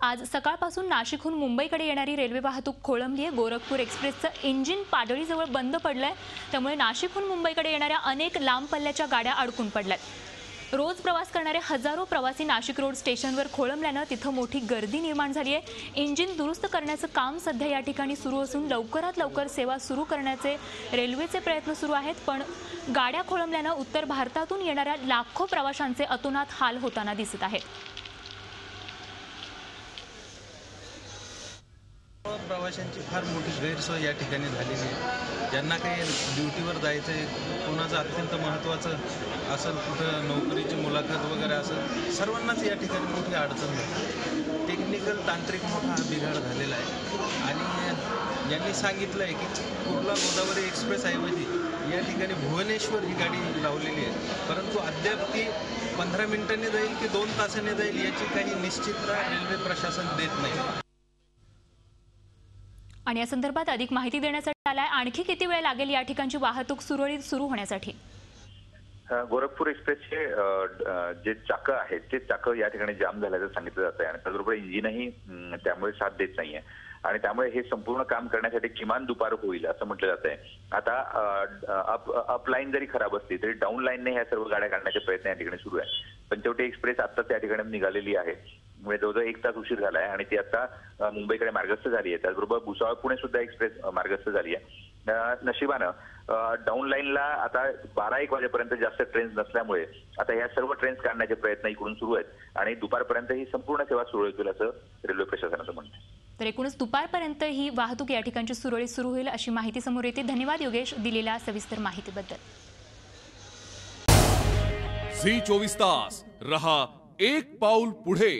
आज सकाळपासून नाशिकहून मुंबईकडे येणारी रेल्वे वाहतूक खोळंबली आहे। गोरखपूर एक्सप्रेसचं इंजिन पाडळीजवळ बंद पडलंय, त्यामुळे नाशिकहून मुंबईकडे येणाऱ्या अनेक लांब पल्ल्याच्या गाड्या अडकून पडल्यात। रोज प्रवास करणारे हजारो प्रवासी नाशिक रोड स्टेशनवर खोळंबल्यानं तिथं मोठी गर्दी निर्माण झाली आहे। इंजिन दुरुस्त करण्याचं काम सध्या या ठिकाणी सुरू असून लवकरात लवकर सेवा सुरू करण्याचे रेल्वेचे प्रयत्न सुरू आहेत, पण गाड्या खोळंबल्यानं उत्तर भारतातून येणाऱ्या लाखो प्रवाशांचे अतोनात हाल होताना दिसत आहेत। प्रवाशांची फार मोठी गैरसोय या ठिकाणी झालेली आहे। ज्यांना काही ड्युटीवर जायचं आहे, कोणाचं अत्यंत महत्त्वाचं असेल, कुठं नोकरीची मुलाखत वगैरे असेल, सर्वांनाच या ठिकाणी मोठी अडचण होते। टेक्निकल तांत्रिक मोठा बिघाड झालेला आहे आणि यांनी सांगितलं आहे की कुर्ला गोदावरी एक्सप्रेसऐवजी या ठिकाणी भुवनेश्वर ही गाडी लावलेली आहे, परंतु अद्याप ती 15 मिनिटांनी जाईल की 2 तासांनी जाईल याची काही निश्चितता रेल्वे प्रशासन देत नाही। आणि या संदर्भात अधिक माहिती देण्यासाठी आलाय, आणखी किती वेळ लागेल या ठिकाणची वाहतूक सुरळीत सुरू होण्यासाठी? गोरखपूर एक्सप्रेसचे जे चाकं आहेत ते चाकं या ठिकाणी जाम झाल्याचं सांगितलं जात आहे आणि त्याचबरोबर इंजिनही त्यामुळे साथ देत नाहीये आणि त्यामुळे हे संपूर्ण काम करण्यासाठी किमान दुपार होईल असं म्हटलं जात आहे। आता अप लाईन जरी खराब असली तरी डाऊन लाईनने ह्या सर्व गाड्या काढण्याचे प्रयत्न या ठिकाणी सुरू आहे। पंचवटी एक्सप्रेस आता त्या ठिकाणी निघालेली आहे, म्हणजे जवळजवळ 1 तास उशीर झाला आहे आणि ती आता मुंबईकडे मार्गस्थ झाली आहे। त्याचबरोबर भुसावळ पुणे सुद्धा एक्सप्रेस मार्गस्थ झाली आहे। नशिबानं डाऊन लाईनला आता 12-1 वाजेपर्यंत जास्त ट्रेन्स नसल्यामुळे आता या सर्व ट्रेन्स काढण्याचे प्रयत्न इकडून सुरू आहेत आणि दुपारपर्यंत ही संपूर्ण सेवा सुरळीत होईल असं रेल्वे प्रशासनाचं म्हणणं आहे। तर एकूणच दुपारपर्यंत ही वाहतूक या ठिकाणची सुरळीत सुरू होईल अशी माहिती समोर येते। धन्यवाद योगेश, दिलेल्या सविस्तर माहितीबद्दल। झी 24 तास रहा एक पाऊल पुढे।